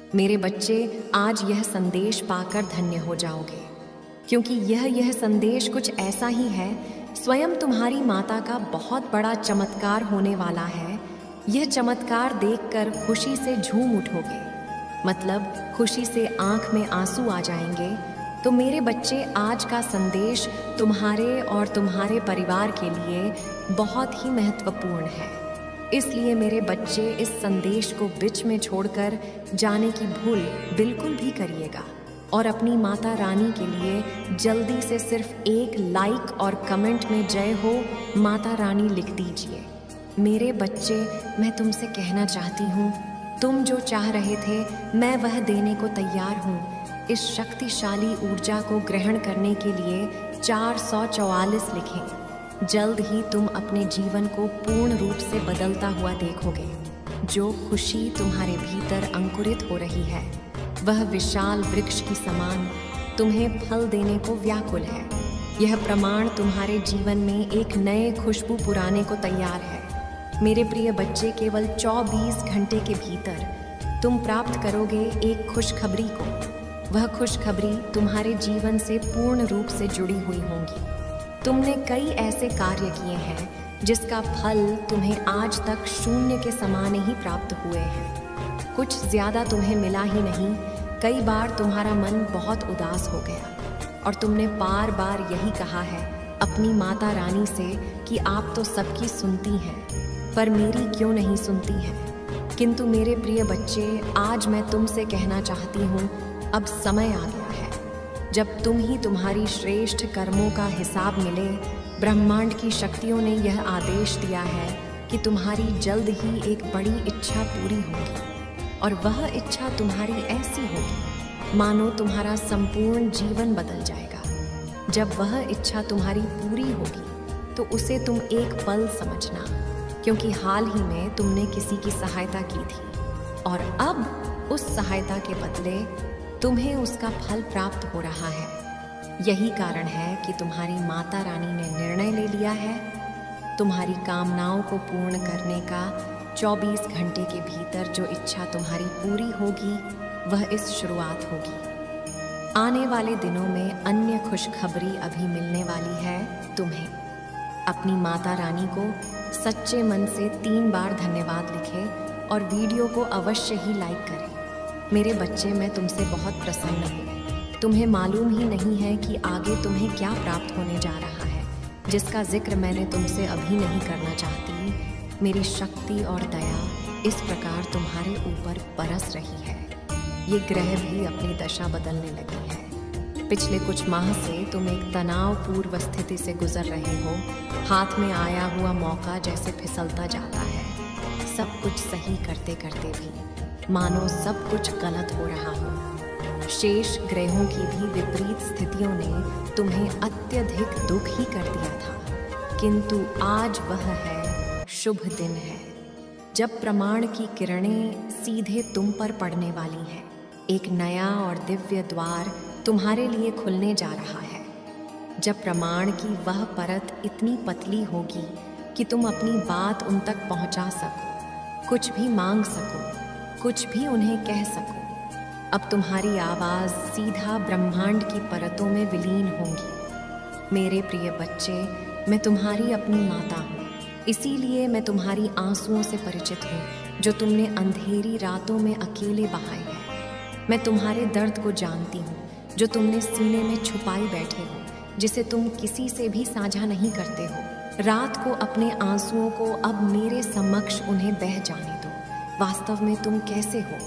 मेरे बच्चे, आज यह संदेश पाकर धन्य हो जाओगे, क्योंकि यह संदेश कुछ ऐसा ही है, स्वयं तुम्हारी माता का बहुत बड़ा चमत्कार होने वाला है। यह चमत्कार देखकर खुशी से झूम उठोगे, मतलब खुशी से आंख में आंसू आ जाएंगे। तो मेरे बच्चे, आज का संदेश तुम्हारे और तुम्हारे परिवार के लिए बहुत ही महत्वपूर्ण है। इसलिए मेरे बच्चे, इस संदेश को बीच में छोड़कर जाने की भूल बिल्कुल भी करिएगा और अपनी माता रानी के लिए जल्दी से सिर्फ एक लाइक और कमेंट में जय हो माता रानी लिख दीजिए। मेरे बच्चे, मैं तुमसे कहना चाहती हूँ, तुम जो चाह रहे थे मैं वह देने को तैयार हूँ। इस शक्तिशाली ऊर्जा को ग्रहण करने के लिए 444 लिखें। जल्द ही तुम अपने जीवन को पूर्ण रूप से बदलता हुआ देखोगे। जो खुशी तुम्हारे भीतर अंकुरित हो रही है वह विशाल वृक्ष की समान तुम्हें फल देने को व्याकुल है। यह प्रमाण तुम्हारे जीवन में एक नए खुशबू पुराने को तैयार है। मेरे प्रिय बच्चे, केवल 24 घंटे के भीतर तुम प्राप्त करोगे एक खुशखबरी को। वह खुशखबरी तुम्हारे जीवन से पूर्ण रूप से जुड़ी हुई होंगी। तुमने कई ऐसे कार्य किए हैं जिसका फल तुम्हें आज तक शून्य के समान ही प्राप्त हुए हैं। कुछ ज्यादा तुम्हें मिला ही नहीं। कई बार तुम्हारा मन बहुत उदास हो गया और तुमने बार बार यही कहा है अपनी माता रानी से कि आप तो सबकी सुनती हैं, पर मेरी क्यों नहीं सुनती हैं। किंतु मेरे प्रिय बच्चे, आज मैं तुमसे कहना चाहती हूँ, अब समय आ गया है जब तुम ही तुम्हारी श्रेष्ठ कर्मों का हिसाब मिले। ब्रह्मांड की शक्तियों ने यह आदेश दिया है कि तुम्हारी जल्द ही एक बड़ी इच्छा पूरी होगी, और वह इच्छा तुम्हारी ऐसी होगी मानो तुम्हारा संपूर्ण जीवन बदल जाएगा। जब वह इच्छा तुम्हारी पूरी होगी तो उसे तुम एक पल समझना, क्योंकि हाल ही में तुमने किसी की सहायता की थी और अब उस सहायता के बदले तुम्हें उसका फल प्राप्त हो रहा है। यही कारण है कि तुम्हारी माता रानी ने निर्णय ले लिया है तुम्हारी कामनाओं को पूर्ण करने का। 24 घंटे के भीतर जो इच्छा तुम्हारी पूरी होगी वह इस शुरुआत होगी। आने वाले दिनों में अन्य खुशखबरी अभी मिलने वाली है तुम्हें। अपनी माता रानी को सच्चे मन से 3 बार धन्यवाद लिखें और वीडियो को अवश्य ही लाइक करें। मेरे बच्चे, मैं तुमसे बहुत प्रसन्न हूँ। तुम्हें मालूम ही नहीं है कि आगे तुम्हें क्या प्राप्त होने जा रहा है, जिसका जिक्र मैंने तुमसे अभी नहीं करना चाहती। मेरी शक्ति और दया इस प्रकार तुम्हारे ऊपर बरस रही है। ये ग्रह भी अपनी दशा बदलने लगी है। पिछले कुछ माह से तुम एक तनावपूर्ण स्थिति से गुजर रहे हो। हाथ में आया हुआ मौका जैसे फिसलता जाता है। सब कुछ सही करते करते भी मानो सब कुछ गलत हो रहा हो। शेष ग्रहों की भी विपरीत स्थितियों ने तुम्हें अत्यधिक दुख ही कर दिया था, किंतु आज वह है शुभ दिन है जब प्रमाण की किरणें सीधे तुम पर पड़ने वाली हैं। एक नया और दिव्य द्वार तुम्हारे लिए खुलने जा रहा है। जब प्रमाण की वह परत इतनी पतली होगी कि तुम अपनी बात उन तक पहुंचा सको, कुछ भी मांग सको, कुछ भी उन्हें कह सको। अब तुम्हारी आवाज सीधा ब्रह्मांड की परतों में विलीन होंगी। मेरे प्रिय बच्चे, मैं तुम्हारी अपनी माता हूँ, इसीलिए मैं तुम्हारी आंसुओं से परिचित हूँ जो तुमने अंधेरी रातों में अकेले बहाए हैं। मैं तुम्हारे दर्द को जानती हूँ जो तुमने सीने में छुपाई बैठे हो, जिसे तुम किसी से भी साझा नहीं करते हो। रात को अपने आंसुओं को अब मेरे समक्ष उन्हें बह जाने दो। वास्तव में तुम कैसे हो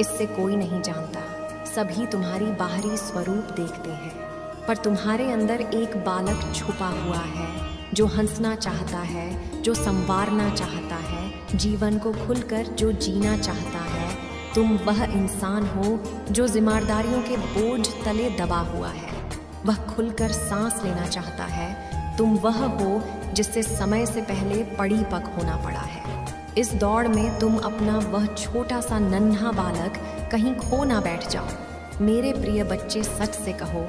इससे कोई नहीं जानता। सभी तुम्हारी बाहरी स्वरूप देखते हैं, पर तुम्हारे अंदर एक बालक छुपा हुआ है जो हंसना चाहता है, जो संवारना चाहता है, जीवन को खुलकर जो जीना चाहता है। तुम वह इंसान हो जो जिम्मेदारियों के बोझ तले दबा हुआ है, वह खुलकर सांस लेना चाहता है। तुम वह हो जिससे समय से पहले पड़ी पक होना पड़ा है। इस दौड़ में तुम अपना वह छोटा सा नन्हा बालक कहीं खो ना बैठ जाओ। मेरे प्रिय बच्चे, सच से कहो,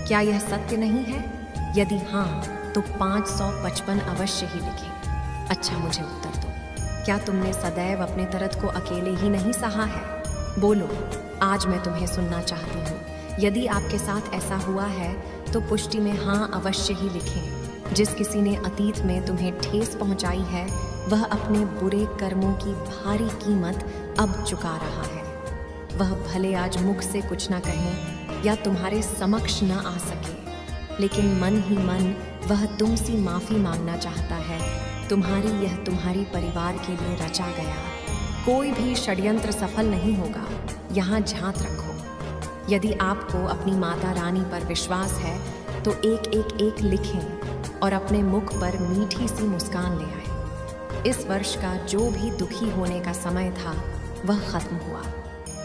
क्या यह सत्य नहीं है? यदि हाँ तो 555 अवश्य ही लिखें। अच्छा, मुझे उत्तर दो, क्या तुमने सदैव अपने दर्द को अकेले ही नहीं सहा है? बोलो, आज मैं तुम्हें सुनना चाहती हूँ। यदि आपके साथ ऐसा हुआ है तो पुष्टि में हाँ अवश्य ही लिखें। जिस किसी ने अतीत में तुम्हें ठेस पहुंचाई है वह अपने बुरे कर्मों की भारी कीमत अब चुका रहा है। वह भले आज मुख से कुछ न कहें या तुम्हारे समक्ष न आ सके, लेकिन मन ही मन वह तुमसे माफ़ी मांगना चाहता है। तुम्हारी परिवार के लिए रचा गया कोई भी षड्यंत्र सफल नहीं होगा। यहाँ झांक रखो। यदि आपको अपनी माता रानी पर विश्वास है तो एक लिखें और अपने मुख पर मीठी सी मुस्कान ले आए। इस वर्ष का जो भी दुखी होने का समय था वह खत्म हुआ।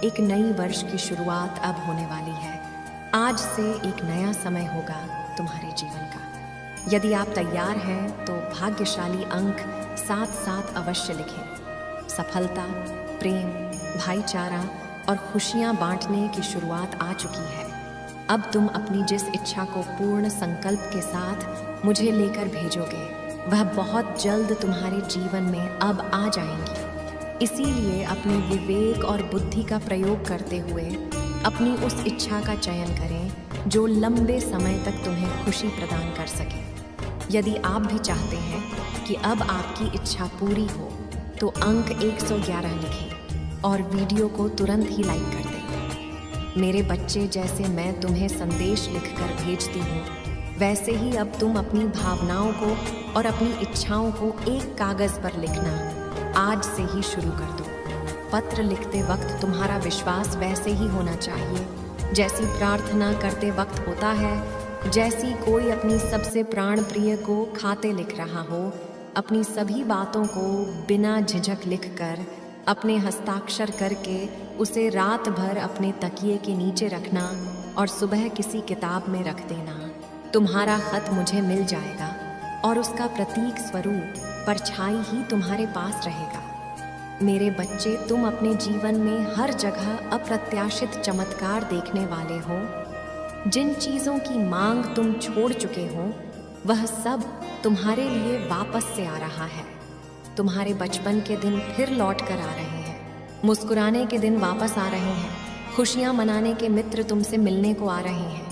एक नई वर्ष की शुरुआत अब होने वाली है। आज से एक नया समय होगा तुम्हारे जीवन का। यदि आप तैयार हैं तो भाग्यशाली अंक 7 अवश्य लिखें। सफलता, प्रेम, भाईचारा और खुशियां बांटने की शुरुआत आ चुकी है। अब तुम अपनी जिस इच्छा को पूर्ण संकल्प के साथ मुझे लेकर भेजोगे वह बहुत जल्द तुम्हारे जीवन में अब आ जाएंगी। इसीलिए अपने विवेक और बुद्धि का प्रयोग करते हुए अपनी उस इच्छा का चयन करें जो लंबे समय तक तुम्हें खुशी प्रदान कर सके। यदि आप भी चाहते हैं कि अब आपकी इच्छा पूरी हो तो अंक 111 लिखें और वीडियो को तुरंत ही लाइक कर दें। मेरे बच्चे, जैसे मैं तुम्हें संदेश लिखकर भेजती हूँ वैसे ही अब तुम अपनी भावनाओं को और अपनी इच्छाओं को एक कागज़ पर लिखना आज से ही शुरू कर दो। पत्र लिखते वक्त तुम्हारा विश्वास वैसे ही होना चाहिए जैसी प्रार्थना करते वक्त होता है। जैसी कोई अपनी सबसे प्राण प्रिय को खाते लिख रहा हो, अपनी सभी बातों को बिना झिझक लिखकर अपने हस्ताक्षर करके उसे रात भर अपने तकिए के नीचे रखना और सुबह किसी किताब में रख देना। तुम्हारा खत मुझे मिल जाएगा और उसका प्रतीक स्वरूप परछाई ही तुम्हारे पास रहेगा। मेरे बच्चे, तुम अपने जीवन में हर जगह अप्रत्याशित चमत्कार देखने वाले हो। जिन चीज़ों की मांग तुम छोड़ चुके हो वह सब तुम्हारे लिए वापस से आ रहा है। तुम्हारे बचपन के दिन फिर लौट कर आ रहे हैं। मुस्कुराने के दिन वापस आ रहे हैं। खुशियाँ मनाने के मित्र तुमसे मिलने को आ रहे हैं।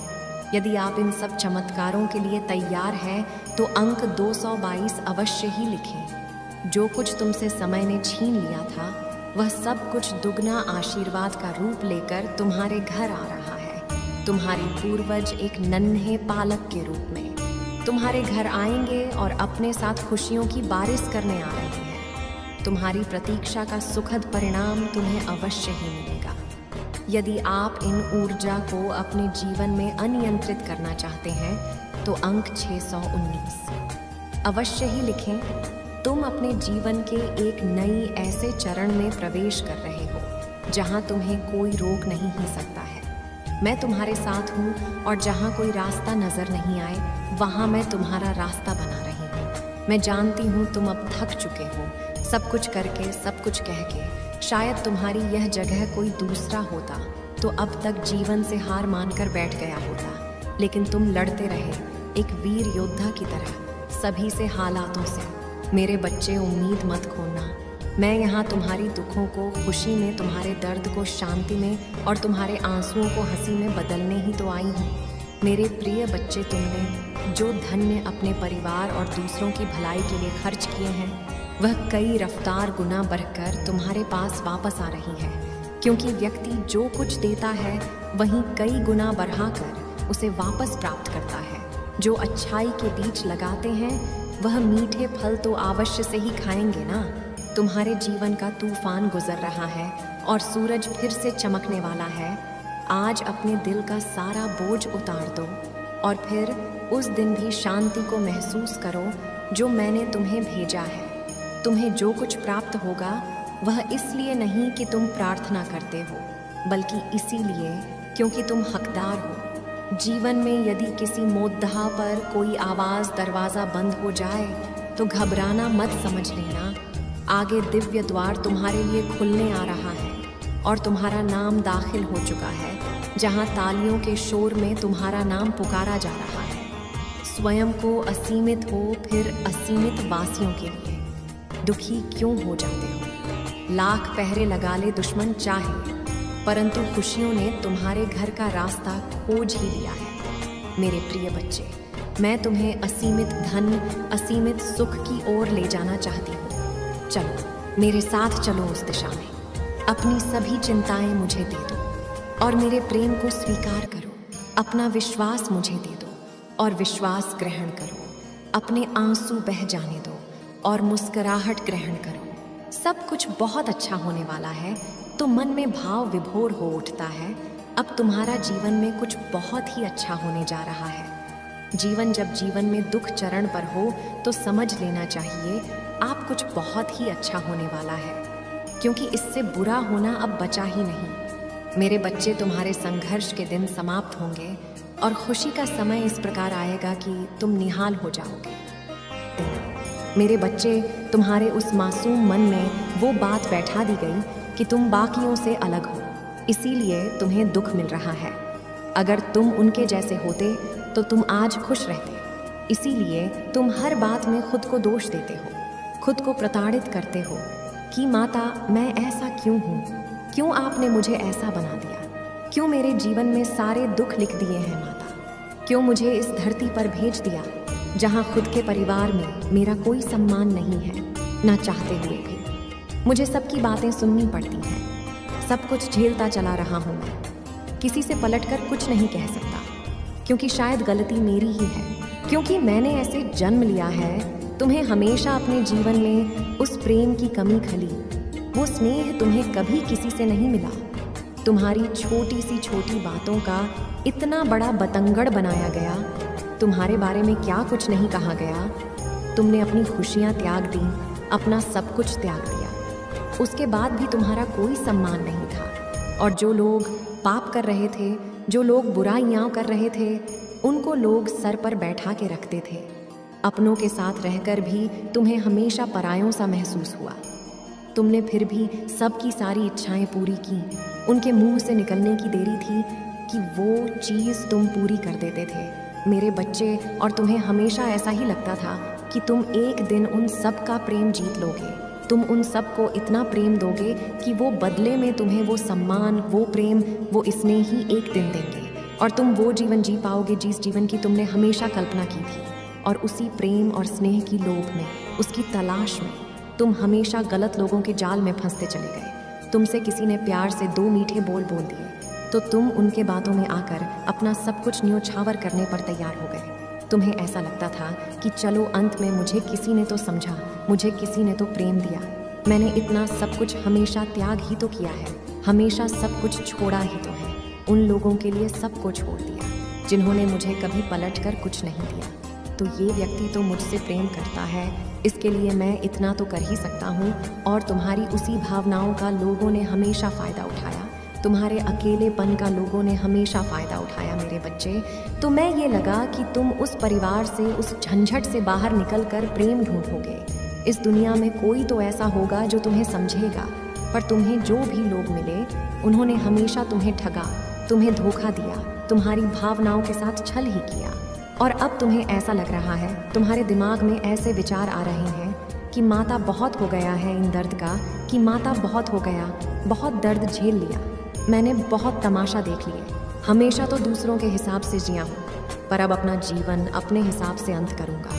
यदि आप इन सब चमत्कारों के लिए तैयार हैं तो अंक 222 अवश्य ही लिखें। जो कुछ तुमसे समय ने छीन लिया था वह सब कुछ दुगना आशीर्वाद का रूप लेकर तुम्हारे घर आ रहा है। तुम्हारे पूर्वज एक नन्हे पालक के रूप में तुम्हारे घर आएंगे और अपने साथ खुशियों की बारिश करने आ रहे हैं। तुम्हारी प्रतीक्षा का सुखद परिणाम तुम्हें अवश्य ही मिलेगा। यदि आप इन ऊर्जा को अपने जीवन में अनियंत्रित करना चाहते हैं तो अंक 619 अवश्य ही लिखें। तुम अपने जीवन के एक नई ऐसे चरण में प्रवेश कर रहे हो जहां तुम्हें कोई रोक नहीं ही सकता है। मैं तुम्हारे साथ हूँ और जहाँ कोई रास्ता नजर नहीं आए वहाँ मैं तुम्हारा रास्ता बना रही हूँ। मैं जानती हूँ तुम अब थक चुके हो, सब कुछ करके, सब कुछ कह के। शायद तुम्हारी यह जगह कोई दूसरा होता तो अब तक जीवन से हार मानकर बैठ गया होता, लेकिन तुम लड़ते रहे एक वीर योद्धा की तरह सभी से, हालातों से। मेरे बच्चे, उम्मीद मत खोना। मैं यहाँ तुम्हारी दुखों को खुशी में, तुम्हारे दर्द को शांति में और तुम्हारे आंसुओं को हंसी में बदलने ही तो आई हूँ। मेरे प्रिय बच्चे, तुमने जो धन्य अपने परिवार और दूसरों की भलाई के लिए खर्च किए हैं वह कई रफ्तार गुना बढ़कर तुम्हारे पास वापस आ रही है। क्योंकि व्यक्ति जो कुछ देता है वहीं कई गुना बढ़ाकर उसे वापस प्राप्त करता है। जो अच्छाई के बीज लगाते हैं वह मीठे फल तो अवश्य से ही खाएंगे ना। तुम्हारे जीवन का तूफान गुजर रहा है और सूरज फिर से चमकने वाला है। आज अपने दिल का सारा बोझ उतार दो और फिर उस दिन भी शांति को महसूस करो जो मैंने तुम्हें भेजा है। तुम्हें जो कुछ प्राप्त होगा वह इसलिए नहीं कि तुम प्रार्थना करते हो, बल्कि इसीलिए क्योंकि तुम हकदार हो। जीवन में यदि किसी मोद्दा पर कोई आवाज़ दरवाज़ा बंद हो जाए तो घबराना मत समझ लेना। आगे दिव्य द्वार तुम्हारे लिए खुलने आ रहा है और तुम्हारा नाम दाखिल हो चुका है, जहाँ तालियों के शोर में तुम्हारा नाम पुकारा जा रहा है। स्वयं को असीमित हो फिर असीमित वासियों के लिए दुखी क्यों हो जाते हो? लाख पहरे लगा ले दुश्मन चाहे परंतु खुशियों ने तुम्हारे घर का रास्ता खोज ही लिया है। मेरे प्रिय बच्चे, मैं तुम्हें असीमित धन, असीमित सुख की ओर ले जाना चाहती हूँ। चलो मेरे साथ चलो उस दिशा में। अपनी सभी चिंताएं मुझे दे दो और मेरे प्रेम को स्वीकार करो। अपना विश्वास मुझे दे दो और विश्वास ग्रहण करो। अपने आंसू बह जाने दो और मुस्कुराहट ग्रहण करो। सब कुछ बहुत अच्छा होने वाला है। तो मन में भाव विभोर हो उठता है, अब तुम्हारा जीवन में कुछ बहुत ही अच्छा होने जा रहा है। जीवन जब जीवन में दुख चरण पर हो तो समझ लेना चाहिए आप कुछ बहुत ही अच्छा होने वाला है, क्योंकि इससे बुरा होना अब बचा ही नहीं। मेरे बच्चे, तुम्हारे संघर्ष के दिन समाप्त होंगे और खुशी का समय इस प्रकार आएगा कि तुम निहाल हो जाओगे। मेरे बच्चे, तुम्हारे उस मासूम मन में वो बात बैठा दी गई कि तुम बाकियों से अलग हो, इसीलिए तुम्हें दुख मिल रहा है। अगर तुम उनके जैसे होते तो तुम आज खुश रहते। इसीलिए तुम हर बात में खुद को दोष देते हो, खुद को प्रताड़ित करते हो कि माता, मैं ऐसा क्यों हूँ? क्यों आपने मुझे ऐसा बना दिया? क्यों मेरे जीवन में सारे दुख लिख दिए हैं माता? क्यों मुझे इस धरती पर भेज दिया जहाँ खुद के परिवार में मेरा कोई सम्मान नहीं है, ना चाहते हुए भी? मुझे सबकी बातें सुननी पड़ती हैं। सब कुछ झेलता चला रहा हूँ मैं। किसी से पलटकर कुछ नहीं कह सकता, क्योंकि शायद गलती मेरी ही है, क्योंकि मैंने ऐसे जन्म लिया है। तुम्हें हमेशा अपने जीवन में उस प्रेम की कमी खली, वो स्नेह तुम्हें कभी किसी से नहीं मिला। तुम्हारी छोटी सी छोटी बातों का इतना बड़ा बतंगड़ बनाया गया। तुम्हारे बारे में क्या कुछ नहीं कहा गया। तुमने अपनी खुशियाँ त्याग दी, अपना सब कुछ त्याग दिया। उसके बाद भी तुम्हारा कोई सम्मान नहीं था। और जो लोग पाप कर रहे थे, जो लोग बुराइयाँ कर रहे थे, उनको लोग सर पर बैठा के रखते थे। अपनों के साथ रहकर भी तुम्हें हमेशा परायों सा महसूस हुआ। तुमने फिर भी सबकी सारी इच्छाएं पूरी की। उनके मुंह से निकलने की देरी थी कि वो चीज़ तुम पूरी कर देते थे, मेरे बच्चे। और तुम्हें हमेशा ऐसा ही लगता था कि तुम एक दिन उन सब का प्रेम जीत लोगे। तुम उन सब को इतना प्रेम दोगे कि वो बदले में तुम्हें वो सम्मान, वो प्रेम, वो स्नेह ही एक दिन देंगे। और तुम वो जीवन जी पाओगे जिस जीवन की तुमने हमेशा कल्पना की थी। और उसी प्रेम और स्नेह की लोभ में, उसकी तलाश में तुम हमेशा गलत लोगों के जाल में फंसते चले गए। तुमसे किसी ने प्यार से 2 मीठे बोल बोल दिए तो तुम उनके बातों में आकर अपना सब कुछ न्योछावर करने पर तैयार हो गए। तुम्हें ऐसा लगता था कि चलो अंत में मुझे किसी ने तो समझा, मुझे किसी ने तो प्रेम दिया। मैंने इतना सब कुछ हमेशा त्याग ही तो किया है, हमेशा सब कुछ छोड़ा ही तो है। उन लोगों के लिए सब को छोड़ दिया जिन्होंने मुझे कभी पलट कर कुछ नहीं दिया। तो ये व्यक्ति तो मुझसे प्रेम करता है, इसके लिए मैं इतना तो कर ही सकता हूँ। और तुम्हारी उसी भावनाओं का लोगों ने हमेशा फ़ायदा उठाया। तुम्हारे अकेलेपन का लोगों ने हमेशा फ़ायदा उठाया, मेरे बच्चे। तो मैं ये लगा कि तुम उस परिवार से, उस झंझट से बाहर निकलकर प्रेम ढूंढोगे। इस दुनिया में कोई तो ऐसा होगा जो तुम्हें समझेगा। पर तुम्हें जो भी लोग मिले, उन्होंने हमेशा तुम्हें ठगा, तुम्हें धोखा दिया, तुम्हारी भावनाओं के साथ छल ही किया। और अब तुम्हें ऐसा लग रहा है, तुम्हारे दिमाग में ऐसे विचार आ रहे हैं कि माता बहुत हो गया है इन दर्द का, कि माता बहुत हो गया, बहुत दर्द झेल लिया, मैंने बहुत तमाशा देख लिए, हमेशा तो दूसरों के हिसाब से जिया हूँ, पर अब अपना जीवन अपने हिसाब से अंत करूँगा।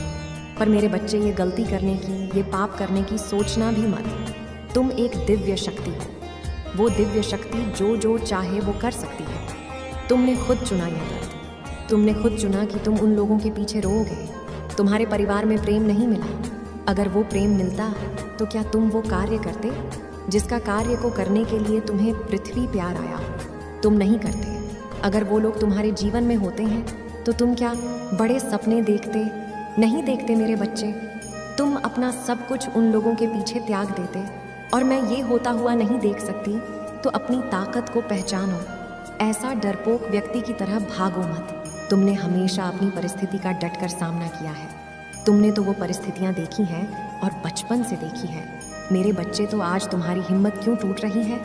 पर मेरे बच्चे, ये गलती करने की, ये पाप करने की सोचना भी मत। तुम एक दिव्य शक्ति हो। वो दिव्य शक्ति जो चाहे वो कर सकती है। तुमने खुद चुना यह दर्द, तुमने खुद चुना कि तुम उन लोगों के पीछे रोओगे। तुम्हारे परिवार में प्रेम नहीं मिला। अगर वो प्रेम मिलता तो क्या तुम वो कार्य करते जिसका कार्य को करने के लिए तुम्हें पृथ्वी प्यार आया हो? तुम नहीं करते। अगर वो लोग तुम्हारे जीवन में होते हैं तो तुम क्या बड़े सपने देखते? नहीं देखते मेरे बच्चे। तुम अपना सब कुछ उन लोगों के पीछे त्याग देते। और मैं ये होता हुआ नहीं देख सकती, तो अपनी ताकत को पहचानो। ऐसा डरपोक व्यक्ति की तरह भागो मत। तुमने हमेशा अपनी परिस्थिति का डटकर सामना किया है। तुमने तो वो परिस्थितियाँ देखी हैं और बचपन से देखी है। मेरे बच्चे, तो आज तुम्हारी हिम्मत क्यों टूट रही है?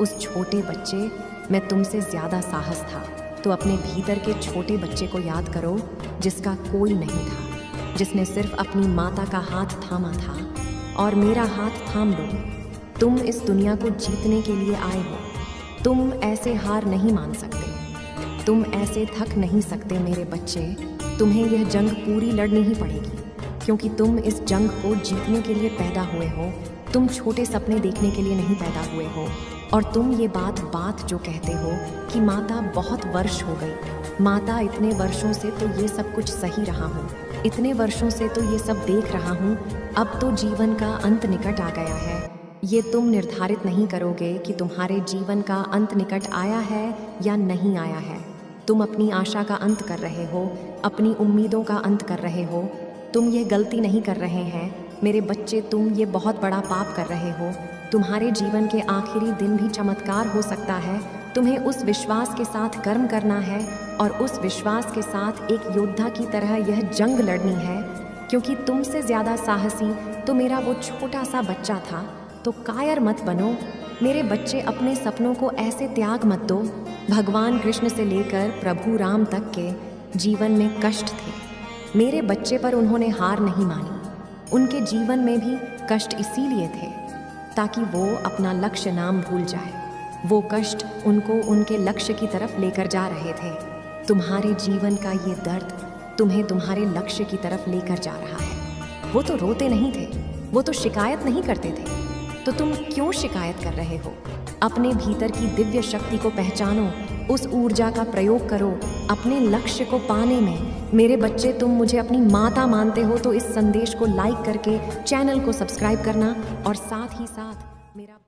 उस छोटे बच्चे, मैं तुमसे ज़्यादा साहस था। तो अपने भीतर के छोटे बच्चे को याद करो जिसका कोई नहीं था, जिसने सिर्फ अपनी माता का हाथ थामा था। और मेरा हाथ थाम लो। तुम इस दुनिया को जीतने के लिए आए हो। तुम ऐसे हार नहीं मान सकते, तुम ऐसे थक नहीं सकते मेरे बच्चे। तुम्हें यह जंग पूरी लड़नी ही पड़ेगी, क्योंकि तुम इस जंग को जीतने के लिए पैदा हुए हो। तुम छोटे सपने देखने के लिए नहीं पैदा हुए हो। और तुम ये बात जो कहते हो कि माता बहुत वर्ष हो गई, माता इतने वर्षों से तो ये सब कुछ सही रहा हूँ, इतने वर्षों से तो ये सब देख रहा हूँ, अब तो जीवन का अंत निकट आ गया है। ये तुम निर्धारित नहीं करोगे कि तुम्हारे जीवन का अंत निकट आया है या नहीं आया है। तुम अपनी आशा का अंत कर रहे हो, अपनी उम्मीदों का अंत कर रहे हो। तुम ये गलती नहीं कर रहे हैं मेरे बच्चे, तुम ये बहुत बड़ा पाप कर रहे हो। तुम्हारे जीवन के आखिरी दिन भी चमत्कार हो सकता है। तुम्हें उस विश्वास के साथ कर्म करना है और उस विश्वास के साथ एक योद्धा की तरह यह जंग लड़नी है, क्योंकि तुमसे ज़्यादा साहसी तो मेरा वो छोटा सा बच्चा था। तो कायर मत बनो मेरे बच्चे, अपने सपनों को ऐसे त्याग मत दो। भगवान कृष्ण से लेकर प्रभु राम तक के जीवन में कष्ट थे मेरे बच्चे, पर उन्होंने हार नहीं मानी। उनके जीवन में भी कष्ट इसीलिए थे ताकि वो अपना लक्ष्य नाम भूल जाए। वो कष्ट उनको उनके लक्ष्य की तरफ लेकर जा रहे थे। तुम्हारे जीवन का ये दर्द तुम्हें तुम्हारे लक्ष्य की तरफ लेकर जा रहा है। वो तो रोते नहीं थे, वो तो शिकायत नहीं करते थे, तो तुम क्यों शिकायत कर रहे हो? अपने भीतर की दिव्य शक्ति को पहचानो, उस ऊर्जा का प्रयोग करो अपने लक्ष्य को पाने में। मेरे बच्चे, तुम मुझे अपनी माता मानते हो तो इस संदेश को लाइक करके चैनल को सब्सक्राइब करना और साथ ही साथ मेरा